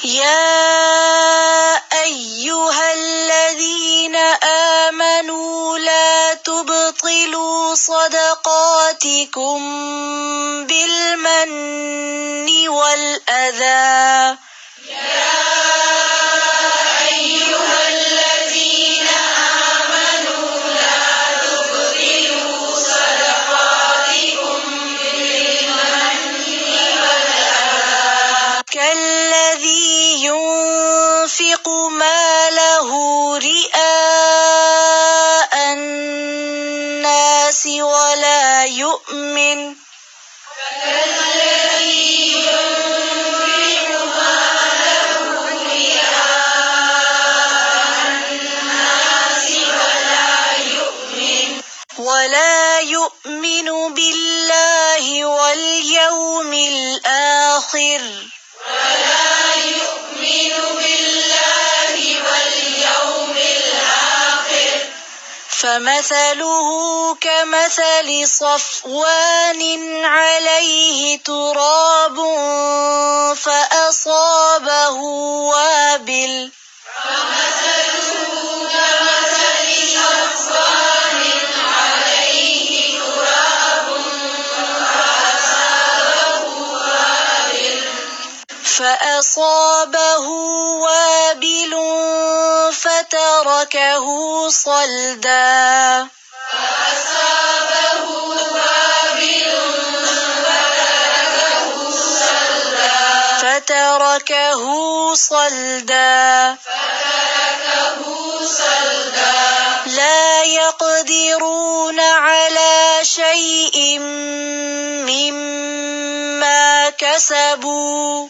يا أيها الذين آمنوا لا تبطلوا صدقاتكم بالمن والأذى كالذي ينفق ماله رئاء الناس ولا يؤمن بالله واليوم الآخر فمثله كمثل صفوان عليه تراب فأصابه وابل فتركه صلدا لا يقدرون على شيء مما كسبوا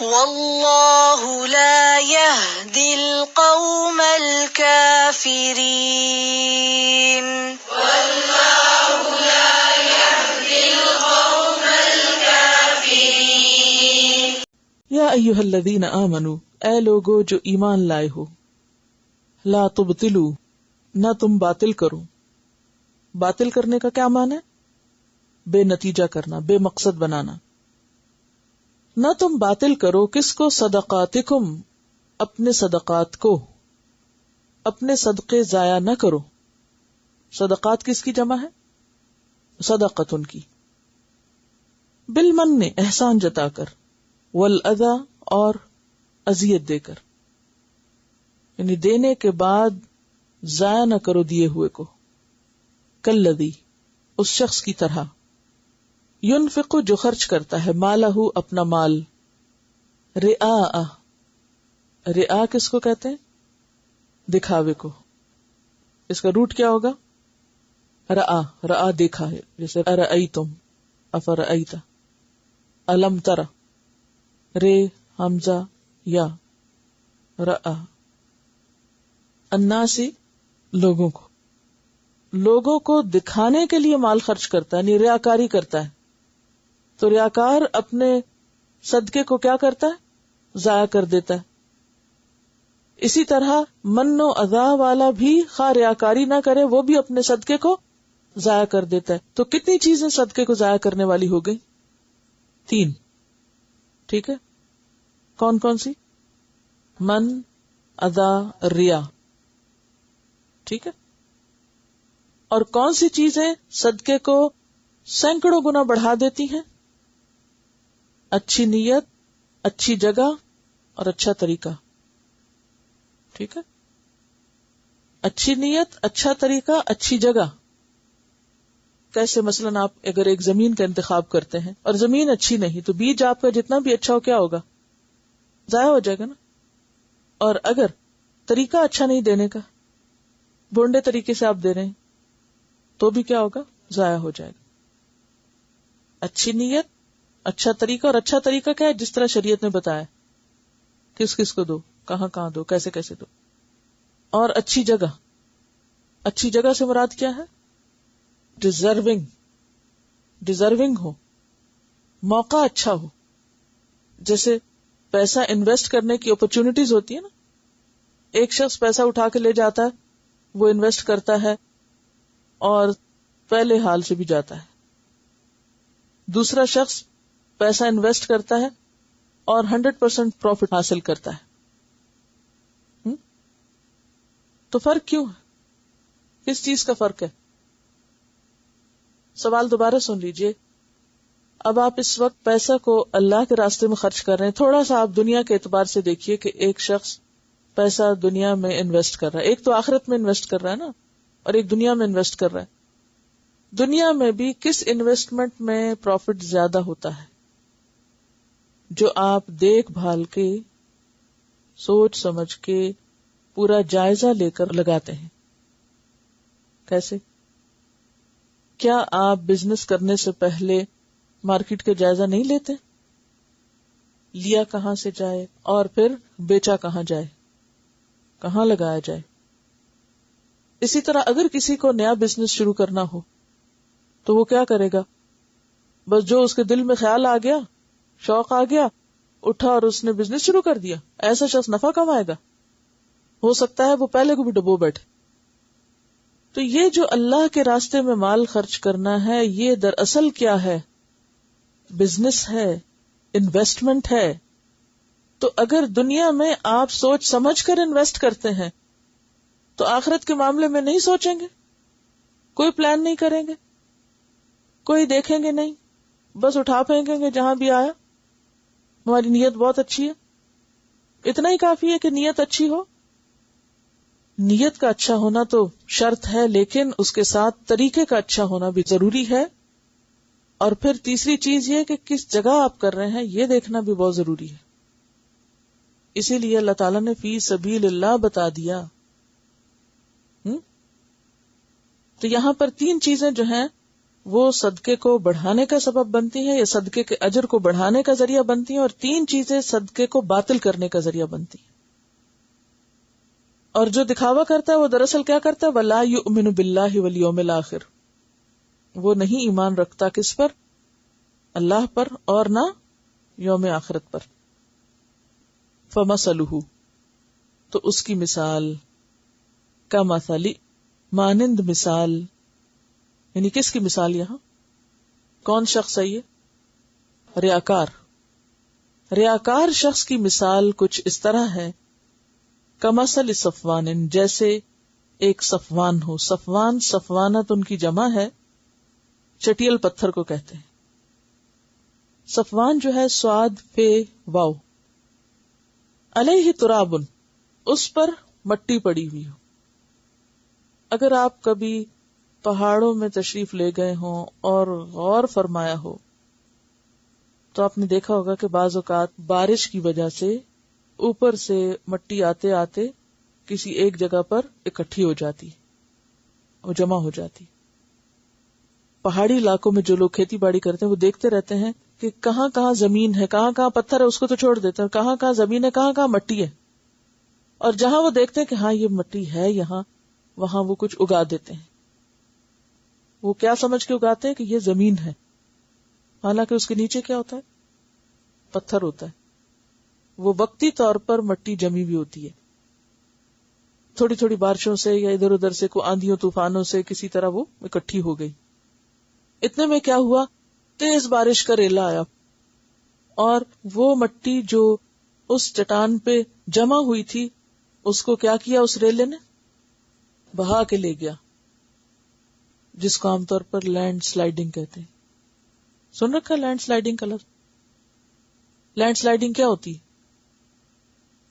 والله لا يهدي القوم الكافرين یا ایھا الذین آمنو، اے لوگو جو ایمان لائے ہو، لا تبطلو، نہ تم باطل کرو. باطل کرنے کا کیا معنی ہے؟ بے نتیجہ کرنا، بے مقصد بنانا. نہ تم باطل کرو کس کو؟ صدقاتکم، اپنے صدقات کو، اپنے صدقے ضائع نہ کرو. صدقات کس کی جمع ہے؟ صدقتن کی. بالمن، احسان جتا کر، والاذی، اور اذیت دے کر، یعنی دینے کے بعد ضائع نہ کرو دیے ہوئے کو. کالذی، اس شخص کی طرح، ينفق، جو خرچ کرتا ہے، مالہ، اپنا مال، رئاء، رئاء کس کو کہتے ہیں؟ دکھاوے کو. اس کا روٹ کیا ہوگا؟ رآ، رآ دیکھا ہے، جیسے ارأیتم، افرأیت، الم تر، رے حمزہ یا رآ. الناسی، لوگوں کو، لوگوں کو دکھانے کے لیے مال خرچ کرتا ہے، یعنی ریاکاری کرتا ہے. تو ریاکار اپنے صدقے کو کیا کرتا ہے؟ ضائع کر دیتا ہے. اسی طرح من و اذا والا بھی خواہ ریاکاری نہ کرے، وہ بھی اپنے صدقے کو ضائع کر دیتا ہے. تو کتنی چیزیں صدقے کو ضائع کرنے والی ہو گئی؟ 3. ٹھیک ہے، کون کون سی؟ من، اذا، ریا. ٹھیک ہے. اور کون سی چیزیں صدقے کو سینکڑوں گنا بڑھا دیتی ہیں؟ اچھی نیت، اچھی جگہ اور اچھا طریقہ. ٹھیک ہے، اچھی نیت، اچھا طریقہ، اچھی جگہ. کیسے؟ مثلاً آپ اگر ایک زمین کا انتخاب کرتے ہیں اور زمین اچھی نہیں، تو بیج آپ کا جتنا بھی اچھا ہو کیا ہوگا؟ ضائع ہو جائے گا نا. اور اگر طریقہ اچھا نہیں دینے کا، بونڈے طریقے سے آپ دے رہے ہیں، تو بھی کیا ہوگا؟ ضائع ہو جائے گا. اچھی نیت، اچھا طریقہ. اور اچھا طریقہ کیا ہے؟ جس طرح شریعت نے بتایا، کس کس کو دو، کہاں کہاں دو، کیسے کیسے دو. اور اچھی جگہ. اچھی جگہ سے مراد کیا ہے؟ ڈیزرونگ ہو، موقع اچھا ہو. جیسے پیسہ انویسٹ کرنے کی اپرچونٹیز ہوتی ہے نا، ایک شخص پیسہ اٹھا کے لے جاتا ہے، وہ انویسٹ کرتا ہے اور پہلے حال سے بھی جاتا ہے. دوسرا شخص پیسہ انویسٹ کرتا ہے اور 100% پروفٹ حاصل کرتا ہے. تو فرق کیوں ہے؟ کس چیز کا فرق ہے؟ سوال دوبارہ سن لیجئے. اب آپ اس وقت پیسہ کو اللہ کے راستے میں خرچ کر رہے ہیں. تھوڑا سا آپ دنیا کے اعتبار سے دیکھیے کہ ایک شخص پیسہ دنیا میں انویسٹ کر رہا ہے. ایک تو آخرت میں انویسٹ کر رہا ہے نا، اور ایک دنیا میں انویسٹ کر رہا ہے. دنیا میں بھی کس انویسٹمنٹ میں پروفٹ زیادہ ہوتا ہے؟ جو آپ دیکھ بھال کے، سوچ سمجھ کے، پورا جائزہ لے کر لگاتے ہیں. کیسے؟ کیا آپ بزنس کرنے سے پہلے مارکیٹ کے جائزہ نہیں لیتے؟ لیا کہاں سے جائے اور پھر بیچا کہاں جائے، کہاں لگایا جائے. اسی طرح اگر کسی کو نیا بزنس شروع کرنا ہو تو وہ کیا کرے گا؟ بس جو اس کے دل میں خیال آ گیا، شوق آ گیا، اٹھا اور اس نے بزنس شروع کر دیا. ایسا شخص نفع کمائے گا؟ ہو سکتا ہے وہ پہلے کو بھی ڈبو بیٹھے. تو یہ جو اللہ کے راستے میں مال خرچ کرنا ہے، یہ دراصل کیا ہے؟ بزنس ہے، انویسٹمنٹ ہے. تو اگر دنیا میں آپ سوچ سمجھ کر انویسٹ کرتے ہیں تو آخرت کے معاملے میں نہیں سوچیں گے، کوئی پلان نہیں کریں گے، کوئی دیکھیں گے نہیں، بس اٹھا پھینکیں گے جہاں بھی آیا. ہماری نیت بہت اچھی ہے، اتنا ہی کافی ہے کہ نیت اچھی ہو. نیت کا اچھا ہونا تو شرط ہے، لیکن اس کے ساتھ طریقے کا اچھا ہونا بھی ضروری ہے. اور پھر تیسری چیز یہ کہ کس جگہ آپ کر رہے ہیں یہ دیکھنا بھی بہت ضروری ہے. اسی لیے اللہ تعالیٰ نے فی سبیل اللہ بتا دیا. تو یہاں پر 3 چیزیں جو ہیں وہ صدقے کو بڑھانے کا سبب بنتی ہیں، یا صدقے کے اجر کو بڑھانے کا ذریعہ بنتی ہیں، اور 3 چیزیں صدقے کو باطل کرنے کا ذریعہ بنتی ہیں. اور جو دکھاوا کرتا ہے وہ دراصل کیا کرتا ہے؟ وَلَا يُؤْمِنُ بِاللَّهِ وَالْيَوْمِ الْآخِرِ. وہ نہیں ایمان رکھتا کس پر؟ اللہ پر، اور نہ یوم آخرت پر. فَمَثَلُهُ، تو اس کی مثال، کَمَثَلِ، مانند مثال، یعنی کس کی مثال یہاں؟ کون شخص ہے یہ؟ ریاکار. ریاکار شخص کی مثال کچھ اس طرح ہے، کمثل صفوان، جیسے ایک صفوان ہو. صفوان، صفوانت ان کی جمع ہے، چٹیل پتھر کو کہتے ہیں. صفوان جو ہے صاد فے واو. علیہ تراب، اس پر مٹی پڑی ہوئی ہو. اگر آپ کبھی پہاڑوں میں تشریف لے گئے ہوں اور غور فرمایا ہو تو آپ نے دیکھا ہوگا کہ بعض اوقات بارش کی وجہ سے اوپر سے مٹی آتے آتے کسی ایک جگہ پر اکٹھی ہو جاتی، وہ جمع ہو جاتی. پہاڑی علاقوں میں جو لوگ کھیتی باڑی کرتے ہیں وہ دیکھتے رہتے ہیں کہ کہاں کہاں زمین ہے، کہاں کہاں پتھر ہے اس کو تو چھوڑ دیتے ہیں، کہاں کہاں زمین ہے، کہاں کہاں مٹی ہے. اور جہاں وہ دیکھتے ہیں کہ ہاں یہ مٹی ہے یہاں، وہاں وہ کچھ اگا دیتے ہیں. وہ کیا سمجھ کے اگاتے ہیں کہ یہ زمین ہے، حالانکہ اس کے نیچے کیا ہوتا ہے؟ پتھر ہوتا ہے. وہ وقتی طور پر مٹی جمی بھی ہوتی ہے، تھوڑی تھوڑی بارشوں سے یا ادھر ادھر سے کوئی آندھیوں طوفانوں سے کسی طرح وہ اکٹھی ہو گئی. اتنے میں کیا ہوا؟ تیز بارش کا ریلا آیا اور وہ مٹی جو اس چٹان پہ جمع ہوئی تھی اس کو کیا کیا؟ اس ریلے نے بہا کے لے گیا، جس کو عام طور پر لینڈ سلائیڈنگ کہتے ہیں. سن رکھا لینڈ سلائیڈنگ کا لفظ؟ لینڈ سلائیڈنگ کیا ہوتی ہے؟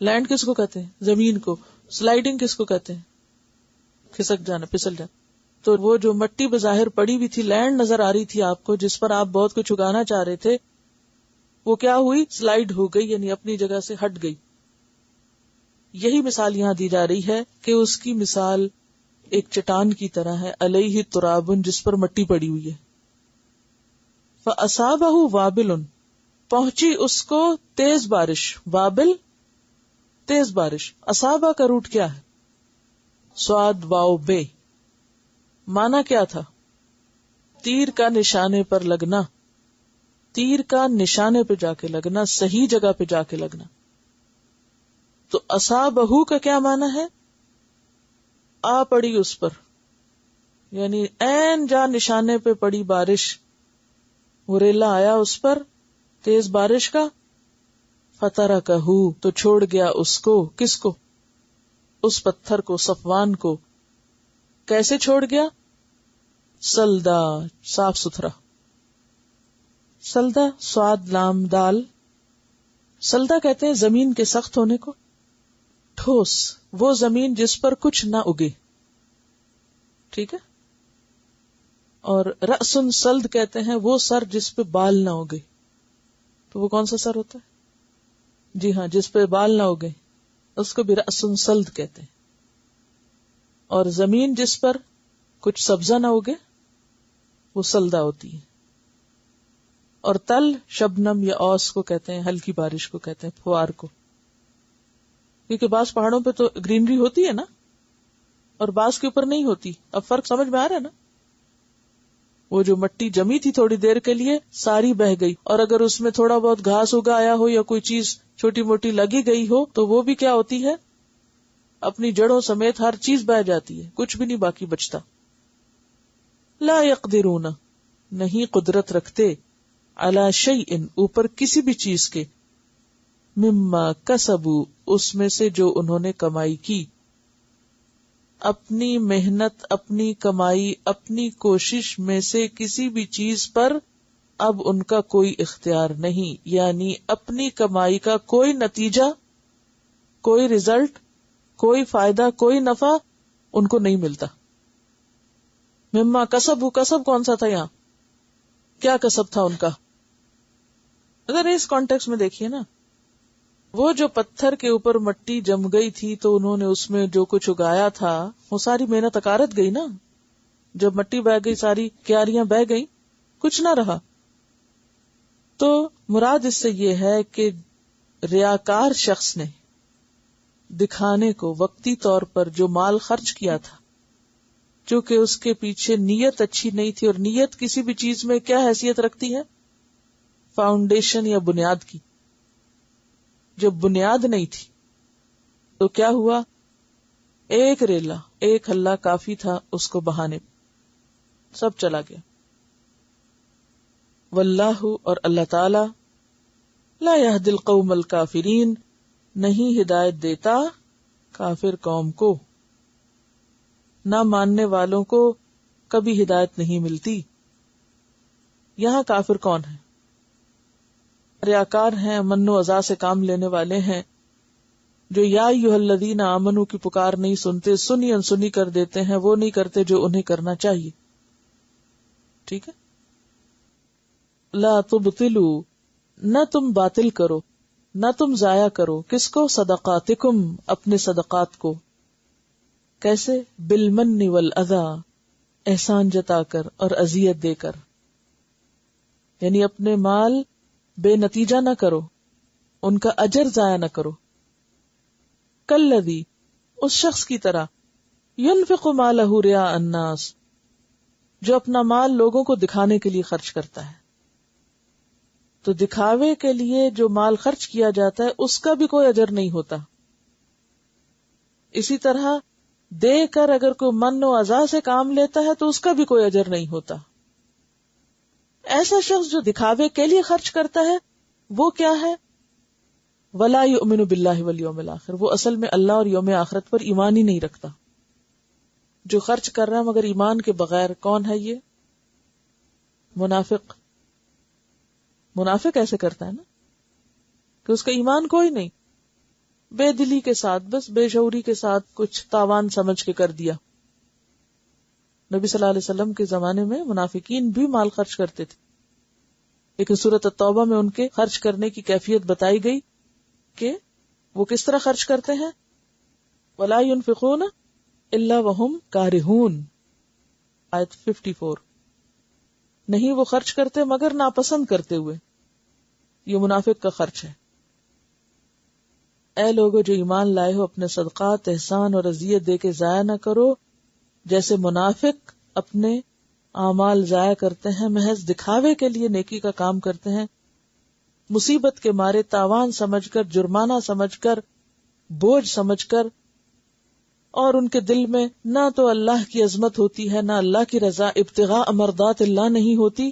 لینڈ کس کو کہتے ہیں؟ زمین کو. سلائیڈنگ کس کو کہتے ہیں؟ کھسک جانا، پھسل جانا. تو وہ جو مٹی بظاہر پڑی ہوئی تھی، لینڈ نظر آ رہی تھی آپ کو، جس پر آپ بہت کچھ اگانا چاہ رہے تھے، وہ کیا ہوئی؟ سلائیڈ ہو گئی، یعنی اپنی جگہ سے ہٹ گئی. یہی مثال یہاں دی جا رہی ہے کہ اس کی مثال ایک چٹان کی طرح ہے، علیہ ترابن، جس پر مٹی پڑی ہوئی ہے. فَأَصَابَهُ وَابِلٌ، پہنچی اس کو تیز بارش. وابل تیز بارش. اصابہ کا روٹ کیا ہے؟ سواد واو بے. مانا کیا تھا؟ تیر کا نشانے پر لگنا، تیر کا نشانے پہ جا کے لگنا، صحیح جگہ پہ جا کے لگنا. تو اصابہ کا کیا مانا ہے؟ آ پڑی اس پر، یعنی عین جا نشانے پہ پڑی بارش، وہ ریلا آیا اس پر تیز بارش کا، فترکہ تو چھوڑ گیا اس کو، کس کو؟ اس پتھر کو، صفوان کو۔ کیسے چھوڑ گیا؟ سلدا، صاف ستھرا۔ سلدا، سواد لام دال۔ سلدا کہتے ہیں زمین کے سخت ہونے کو، ٹھوس، وہ زمین جس پر کچھ نہ اگے، ٹھیک ہے۔ اور رأسن سلد کہتے ہیں وہ سر جس پہ بال نہ اگے، تو وہ کون سا سر ہوتا ہے؟ جی ہاں، جس پہ بال نہ اگے، اس کو بھی رأسن سلد کہتے ہیں۔ اور زمین جس پر کچھ سبزہ نہ اگے وہ سلدا ہوتی ہے۔ اور تل شبنم یا اوس کو کہتے ہیں، ہلکی بارش کو کہتے ہیں، فوار کو، کیونکہ بعض پہاڑوں پہ تو گرینری ہوتی ہے نا، اور بعض کے اوپر نہیں ہوتی۔ اب فرق سمجھ میں آ رہا ہے نا؟ وہ جو مٹی جمی تھی تھوڑی دیر کے لیے ساری بہہ گئی، اور اگر اس میں تھوڑا بہت گھاس اگا آیا ہو یا کوئی چیز چھوٹی موٹی لگی گئی ہو تو وہ بھی کیا ہوتی ہے؟ اپنی جڑوں سمیت ہر چیز بہہ جاتی ہے، کچھ بھی نہیں باقی بچتا۔ لا یقدرون، نہیں قدرت رکھتے، علی شیء، اوپر کسی بھی چیز کے، مما کسبوا، اس میں سے جو انہوں نے کمائی کی۔ اپنی محنت، اپنی کمائی، اپنی کوشش میں سے کسی بھی چیز پر اب ان کا کوئی اختیار نہیں، یعنی اپنی کمائی کا کوئی نتیجہ، کوئی رزلٹ، کوئی فائدہ، کوئی نفع ان کو نہیں ملتا۔ مما کسب، کسب کون سا تھا یہاں؟ کیا کسب تھا ان کا؟ اگر اس کانٹیکس میں دیکھیے نا، وہ جو پتھر کے اوپر مٹی جم گئی تھی تو انہوں نے اس میں جو کچھ اگایا تھا وہ ساری محنت اکارت گئی نا، جب مٹی بہ گئی ساری کیاریاں بہ گئی، کچھ نہ رہا۔ تو مراد اس سے یہ ہے کہ ریاکار شخص نے دکھانے کو وقتی طور پر جو مال خرچ کیا تھا، چونکہ اس کے پیچھے نیت اچھی نہیں تھی، اور نیت کسی بھی چیز میں کیا حیثیت رکھتی ہے؟ فاؤنڈیشن یا بنیاد کی۔ جب بنیاد نہیں تھی تو کیا ہوا؟ ایک ریلا، ایک ہلا کافی تھا اس کو بہانے، سب چلا گیا۔ واللہ، اور اللہ تعالی، لا یہدی القوم الکافرین، نہیں ہدایت دیتا کافر قوم کو، نہ ماننے والوں کو کبھی ہدایت نہیں ملتی۔ یہاں کافر کون ہے؟ ریاکار ہیں، من و عزا سے کام لینے والے ہیں، جو یا ایھا الذین آمنوا کی پکار نہیں سنتے، سنی انسنی کر دیتے ہیں، وہ نہیں کرتے جو انہیں کرنا چاہیے، ٹھیک ہے۔ لا تبطلوا، نہ تم باطل کرو، نہ تم ضائع کرو، کس کو؟ صدقاتکم، اپنے صدقات کو۔ کیسے؟ بالمن والاذی، احسان جتا کر اور اذیت دے کر، یعنی اپنے مال بے نتیجہ نہ کرو، ان کا اجر ضائع نہ کرو۔ کالذی، اس شخص کی طرح، ينفق مالہ رئاء الناس، جو اپنا مال لوگوں کو دکھانے کے لیے خرچ کرتا ہے۔ تو دکھاوے کے لیے جو مال خرچ کیا جاتا ہے اس کا بھی کوئی اجر نہیں ہوتا۔ اسی طرح دے کر اگر کوئی من و عزا سے کام لیتا ہے تو اس کا بھی کوئی اجر نہیں ہوتا۔ ایسا شخص جو دکھاوے کے لیے خرچ کرتا ہے وہ کیا ہے؟ ولا یؤمن باللہ والیوم الآخر، وہ اصل میں اللہ اور یوم آخرت پر ایمان ہی نہیں رکھتا۔ جو خرچ کر رہا ہے مگر ایمان کے بغیر، کون ہے یہ؟ منافق۔ منافق ایسے کرتا ہے نا کہ اس کا ایمان کوئی نہیں، بے دلی کے ساتھ، بس بے شعوری کے ساتھ کچھ تاوان سمجھ کے کر دیا۔ نبی صلی اللہ علیہ وسلم کے زمانے میں منافقین بھی مال خرچ کرتے تھے، لیکن سورۃ التوبہ میں ان کے خرچ کرنے کی کیفیت بتائی گئی کہ وہ کس طرح خرچ کرتے ہیں۔ وَلَا يُنْفِقُونَ إِلَّا وَهُمْ كَارِهُونَ، آیت 54۔ نہیں وہ خرچ کرتے مگر ناپسند کرتے ہوئے، یہ منافق کا خرچ ہے۔ اے لوگو جو ایمان لائے ہو، اپنے صدقات، احسان اور عطیہ دے کے ضائع نہ کرو، جیسے منافق اپنے اعمال ضائع کرتے ہیں، محض دکھاوے کے لیے نیکی کا کام کرتے ہیں، مصیبت کے مارے، تاوان سمجھ کر، جرمانہ سمجھ کر، بوجھ سمجھ کر، اور ان کے دل میں نہ تو اللہ کی عظمت ہوتی ہے نہ اللہ کی رضا، ابتغاء مرضات اللہ نہیں ہوتی،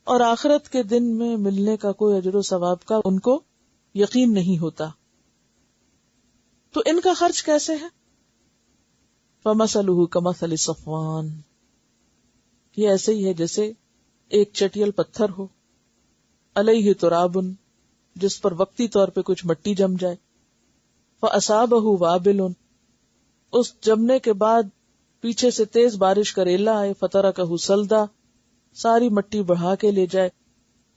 اور آخرت کے دن میں ملنے کا کوئی اجر و ثواب کا ان کو یقین نہیں ہوتا. تو ان کا خرچ کیسے ہے؟ فَمَثَلُهُ كَمَثَلِ صَفْوَانٍ، یہ ایسے ہی ہے جیسے ایک چٹیل پتھر ہو، علیہ تراب، جس پر وقتی طور پہ کچھ مٹی جم جائے، فَأَصَابَهُ وَابِلٌ، اس جمنے کے بعد پیچھے سے تیز بارش کا ریلا آئے، فَتَرَكَهُ صَلْدًا، ساری مٹی بڑھا کے لے جائے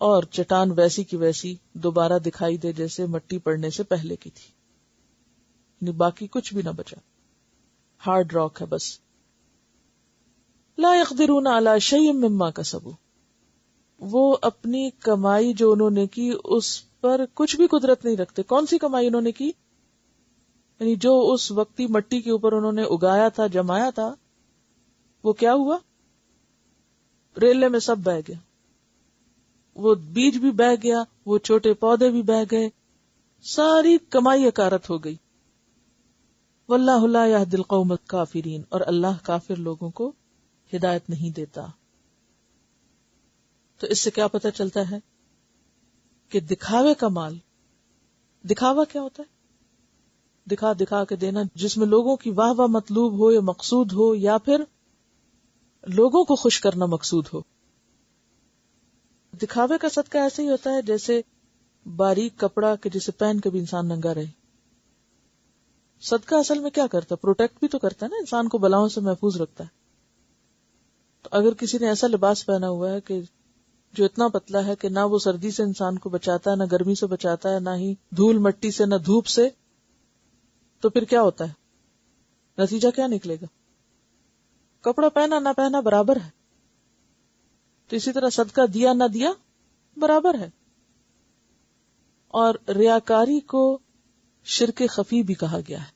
اور چٹان ویسی کی ویسی دوبارہ دکھائی دے جیسے مٹی پڑنے سے پہلے کی تھی، یعنی باقی کچھ بھی نہ بچا، ہارڈ راک ہے بس. لا يقدرون على شيء مما كسبوا، وہ اپنی کمائی جو انہوں نے کی اس پر کچھ بھی قدرت نہیں رکھتے. کون سی کمائی انہوں نے کی؟ یعنی جو اس وقتی مٹی کے اوپر انہوں نے اگایا تھا، جمایا تھا، وہ کیا ہوا؟ ریلے میں سب بہہ گیا، وہ بیج بھی بہہ گیا، وہ چھوٹے پودے بھی بہہ گئے، ساری کمائی اکارت ہو گئی. واللہ لا یہدی القوم الکافرین، اور اللہ کافر لوگوں کو ہدایت نہیں دیتا. تو اس سے کیا پتہ چلتا ہے کہ دکھاوے کا مال، دکھاوا کیا ہوتا ہے؟ دکھا کے دینا جس میں لوگوں کی واہ واہ مطلوب ہو یا مقصود ہو، یا پھر لوگوں کو خوش کرنا مقصود ہو. دکھاوے کا صدقہ ایسے ہی ہوتا ہے جیسے باریک کپڑا کہ جسے پہن کے بھی انسان ننگا رہے. صدقہ اصل میں کیا کرتا ہے؟ پروٹیکٹ بھی تو کرتا ہے نا، انسان کو بلاؤں سے محفوظ رکھتا ہے. تو اگر کسی نے ایسا لباس پہنا ہوا ہے کہ جو اتنا پتلا ہے کہ نہ وہ سردی سے انسان کو بچاتا ہے، نہ گرمی سے بچاتا ہے، نہ ہی دھول مٹی سے، نہ دھوپ سے، تو پھر کیا ہوتا ہے؟ نتیجہ کیا نکلے گا؟ کپڑا پہنا نہ پہنا برابر ہے. تو اسی طرح صدقہ دیا نہ دیا برابر ہے. اور ریاکاری کو شرک خفی بھی کہا گیا ہے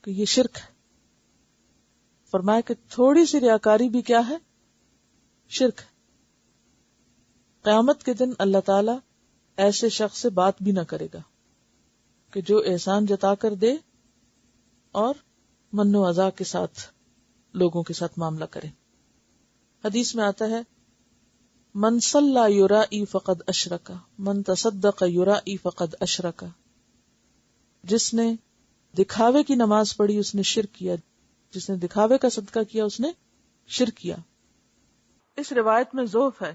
کہ یہ شرک ہے. فرمایا کہ تھوڑی سی ریاکاری بھی کیا ہے؟ شرک ہے. قیامت کے دن اللہ تعالی ایسے شخص سے بات بھی نہ کرے گا کہ جو احسان جتا کر دے اور من و عزا کے ساتھ لوگوں کے ساتھ معاملہ کرے. حدیث میں آتا ہے من صلی یرائی فقد اشرک، من تصدق یرائی فقد اشرک، جس نے دکھاوے کی نماز پڑھی اس نے شرک کیا، جس نے دکھاوے کا صدقہ کیا اس نے شرک کیا. اس روایت میں ضعف ہے،